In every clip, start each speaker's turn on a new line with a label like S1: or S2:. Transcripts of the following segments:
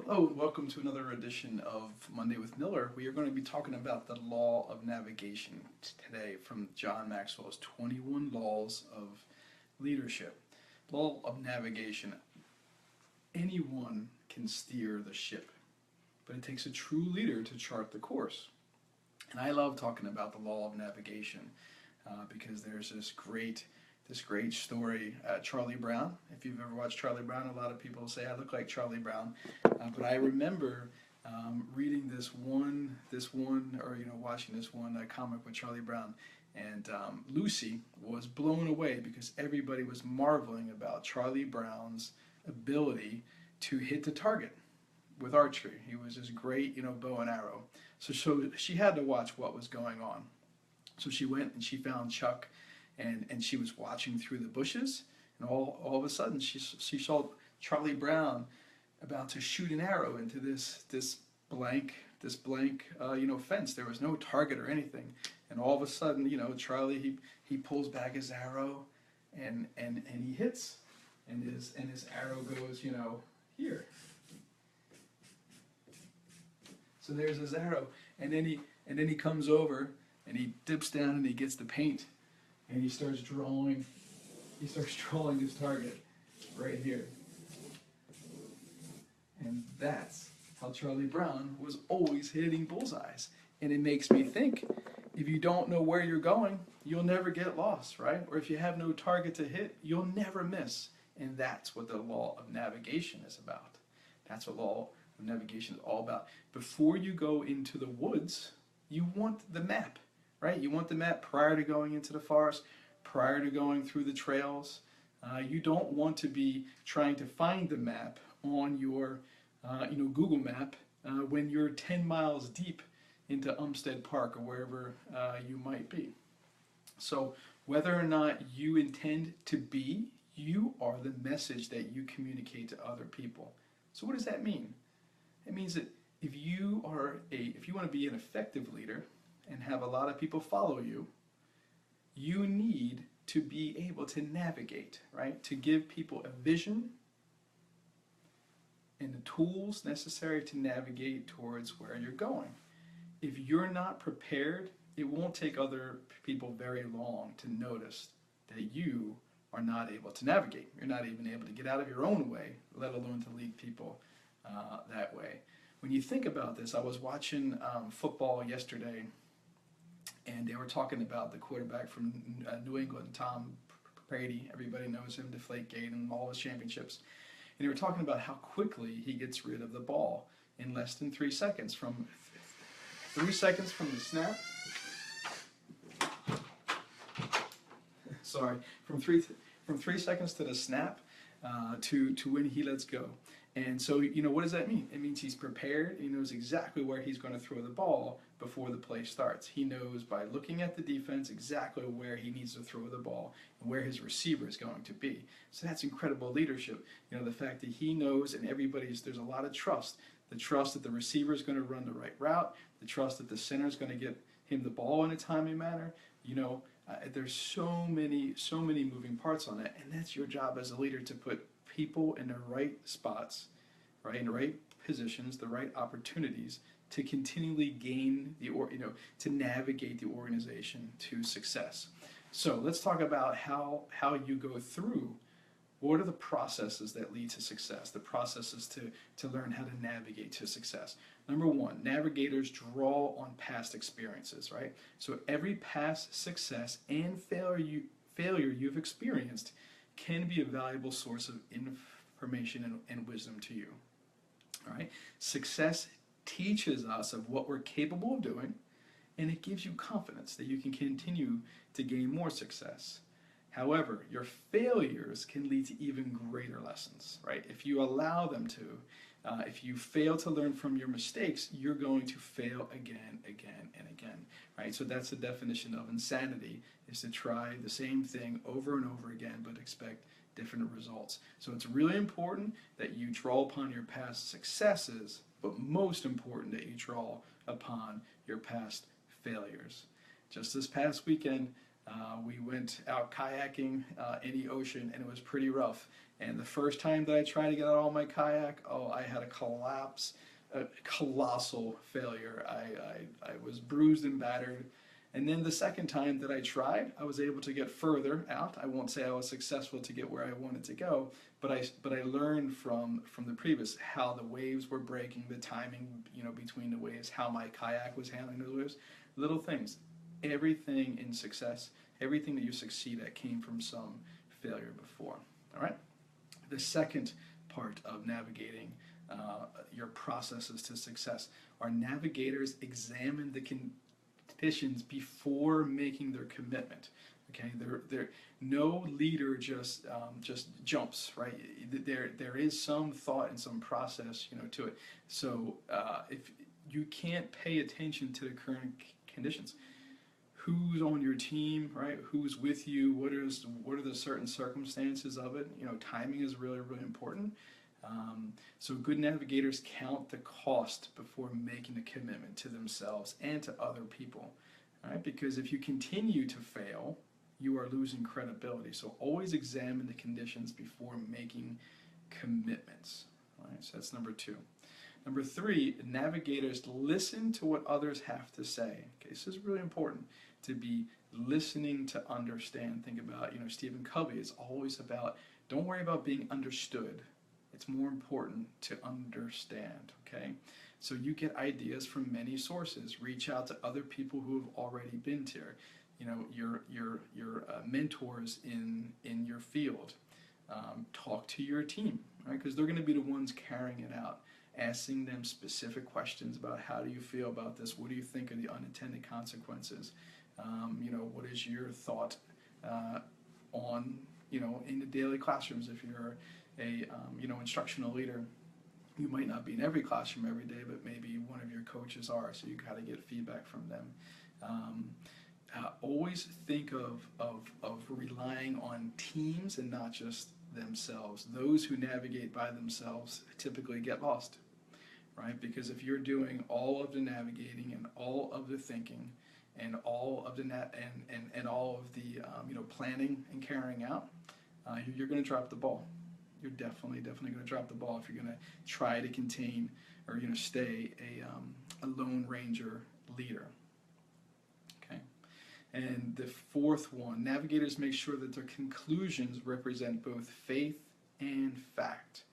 S1: Hello and welcome to another edition of Monday with Miller. We are going to be talking about the law of navigation today from John Maxwell's 21 Laws of Leadership. Law of navigation. Anyone can steer the ship, but it takes a true leader to chart the course. And I love talking about the law of navigation because there's this great story, Charlie Brown. If you've ever watched Charlie Brown, a lot of people say I look like Charlie Brown, but I remember reading watching this one comic with Charlie Brown, and Lucy was blown away because everybody was marveling about Charlie Brown's ability to hit the target with archery. He was this great, bow and arrow. So she had to watch what was going on. So she went and she found Chuck, and she was watching through the bushes, and all of a sudden she saw Charlie Brown about to shoot an arrow into this blank fence. There was no target or anything, and all of a sudden, Charlie he pulls back his arrow, and he hits, and his arrow goes here. So there's his arrow, and then he comes over and he dips down and he gets the paint. And he starts drawing his target right here. And that's how Charlie Brown was always hitting bullseyes. And it makes me think, if you don't know where you're going, you'll never get lost, right? Or if you have no target to hit, you'll never miss. And that's what the law of navigation is about. That's what law of navigation is all about. Before you go into the woods, you want the map. Right? You want the map prior to going into the forest, prior to going through the trails. You don't want to be trying to find the map on your Google map when you're 10 miles deep into Umstead Park or wherever you might be. So whether or not you intend to be, you are the message that you communicate to other people. So what does that mean? It means that if you want to be an effective leader and have a lot of people follow you, you need to be able to navigate, right? To give people a vision and the tools necessary to navigate towards where you're going. If you're not prepared, it won't take other people very long to notice that you are not able to navigate. You're not even able to get out of your own way, let alone to lead people that way. When you think about this, I was watching football yesterday, and they were talking about the quarterback from New England, Tom Brady. Everybody knows him, Deflategate, and all his championships. And they were talking about how quickly he gets rid of the ball in less than 3 seconds. From 3 seconds from the snap. Sorry, from three seconds to the snap to when he lets go. And so, what does that mean? It means he's prepared. He knows exactly where he's going to throw the ball before the play starts. He knows by looking at the defense exactly where he needs to throw the ball and where his receiver is going to be. So that's incredible leadership. The fact that he knows, and there's a lot of trust. The trust that the receiver is going to run the right route, the trust that the center is going to get him the ball in a timely manner. There's so many moving parts on that, and that's your job as a leader, to put people in the right spots, right, in the right positions, the right opportunities to continually gain to navigate the organization to success. So let's talk about how you go through. What are the processes that lead to success? The processes to learn how to navigate to success. Number one, navigators draw on past experiences, right? So every past success and failure you've experienced can be a valuable source of information and wisdom to you. All right? Success teaches us of what we're capable of doing, and it gives you confidence that you can continue to gain more success. However, your failures can lead to even greater lessons, right? If you allow them to, if you fail to learn from your mistakes, you're going to fail again, and again, right? So that's the definition of insanity, is to try the same thing over and over again, but expect different results. So it's really important that you draw upon your past successes, but most important that you draw upon your past failures. Just this past weekend, we went out kayaking in the ocean, and it was pretty rough. And the first time that I tried to get out on my kayak, oh, I had a colossal failure. I was bruised and battered. And then the second time that I tried, I was able to get further out. I won't say I was successful to get where I wanted to go, but I learned from the previous how the waves were breaking, the timing, between the waves, how my kayak was handling those waves, little things. Everything in success, everything that you succeed at came from some failure before. All right. The second part of navigating your processes to success are navigators examine the conditions before making their commitment. Okay, no leader just jumps, right? There is some thought and some process, to it. So if you can't pay attention to the current conditions, who's on your team, right? Who's with you? What are the certain circumstances of it? Timing is really, really important. So good navigators count the cost before making a commitment to themselves and to other people, right? Because if you continue to fail, you are losing credibility. So always examine the conditions before making commitments. Right? So that's number 2. Number 3, navigators listen to what others have to say. Okay, this is really important, to be listening to understand. Think about, Stephen Covey is always about, don't worry about being understood. It's more important to understand, okay? So you get ideas from many sources. Reach out to other people who have already been there. Your mentors in your field. Talk to your team, right? Because they're going to be the ones carrying it out. Asking them specific questions about how do you feel about this? What do you think are the unintended consequences? What is your thought on, in the daily classrooms? If you're a, instructional leader, you might not be in every classroom every day, but maybe one of your coaches are, so you got to get feedback from them. Always think of relying on teams and not just themselves. Those who navigate by themselves typically get lost, right? Because if you're doing all of the navigating and all of the thinking and all of the and all of the planning and carrying out, you're going to drop the ball. You're definitely going to drop the ball if you're going to try to contain or stay a lone ranger leader. And the 4th one, navigators make sure that their conclusions represent both faith and fact.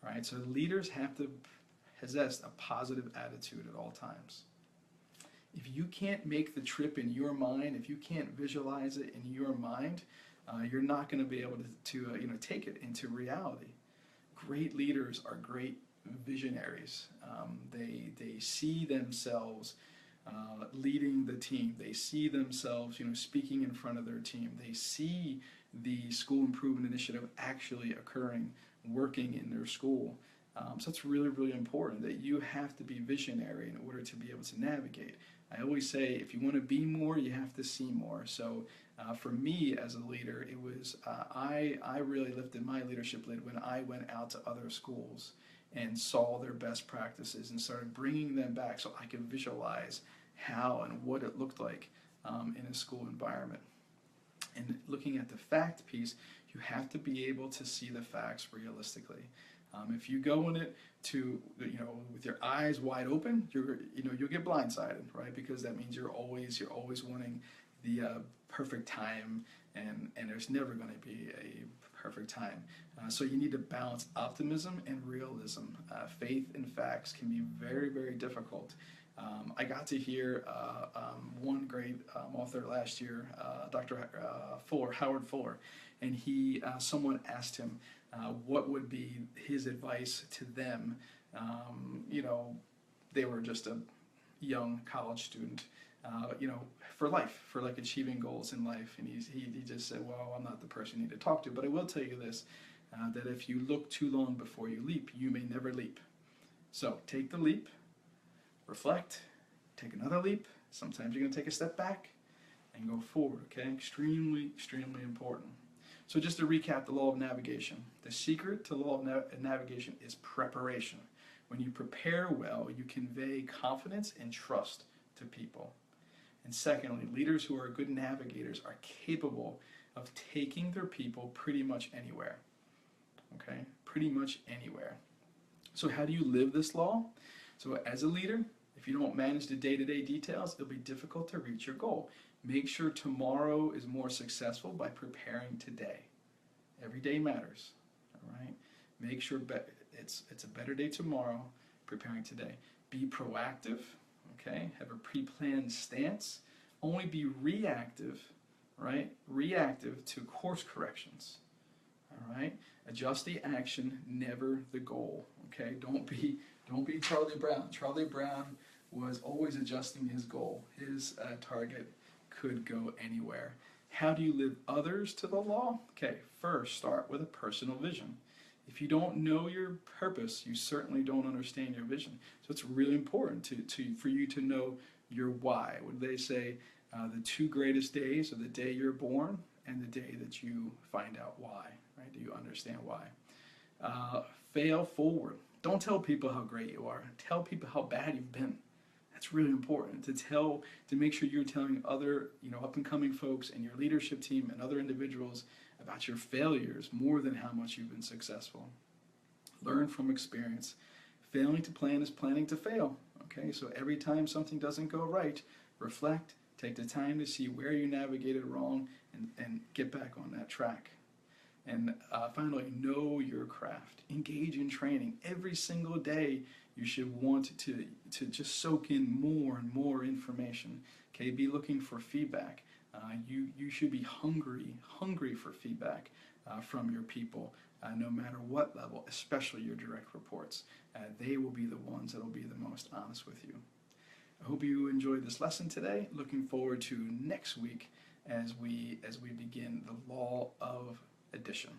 S1: Right? So leaders have to possess a positive attitude at all times. If you can't make the trip in your mind, if you can't visualize it in your mind, you're not going to be able to take it into reality. Great leaders are great visionaries. They see themselves leading the team. They see themselves, speaking in front of their team. They see the school improvement initiative actually occurring, working in their school. So it's really, really important that you have to be visionary in order to be able to navigate. I always say, if you want to be more, you have to see more. So for me as a leader, it was I really lifted my leadership lid when I went out to other schools and saw their best practices and started bringing them back so I could visualize how and what it looked like in a school environment. And looking at the fact piece, you have to be able to see the facts realistically. If you go in it with your eyes wide open, you'll get blindsided, right? Because that means you're always wanting the perfect time, and there's never going to be a perfect time. So you need to balance optimism and realism. Faith and facts can be very, very difficult. I got to hear one great author last year, Dr. Howard Fuller, and someone asked him what would be his advice to them. They were just a young college student, for life, for like achieving goals in life. And he just said, well, I'm not the person you need to talk to, but I will tell you this, that if you look too long before you leap, you may never leap. So take the leap, reflect, take another leap. Sometimes you're going to take a step back and go forward, okay? Extremely, extremely important. So just to recap the law of navigation. The secret to the law of navigation is preparation. When you prepare well, you convey confidence and trust to people. And secondly, leaders who are good navigators are capable of taking their people pretty much anywhere. okay? Pretty much anywhere. So how do you live this law? So as a leader, if you don't manage the day-to-day details, it'll be difficult to reach your goal. Make sure tomorrow is more successful by preparing today. Every day matters, all right? Make sure it's a better day tomorrow, preparing today. Be proactive, okay? Have a pre-planned stance. Only be reactive, right? Reactive to course corrections, all right? Adjust the action, never the goal, okay? Don't be Charlie Brown. Charlie Brown was always adjusting his goal. His target could go anywhere. How do you live others to the law? Okay, first start with a personal vision. If you don't know your purpose, you certainly don't understand your vision. So it's really important for you to know your why. What do they say? The two greatest days are the day you're born and the day that you find out why. Right? Do you understand why? Fail forward. Don't tell people how great you are. Tell people how bad you've been. That's really important to make sure you're telling other, up and coming folks and your leadership team and other individuals about your failures more than how much you've been successful. Learn from experience. Failing to plan is planning to fail. Okay, so every time something doesn't go right, reflect, take the time to see where you navigated wrong and get back on that track. And finally, know your craft. Engage in training. Every single day, you should want to just soak in more and more information. Okay, be looking for feedback. You should be hungry for feedback from your people, no matter what level, especially your direct reports. They will be the ones that will be the most honest with you. I hope you enjoyed this lesson today. Looking forward to next week as we begin the law of addition.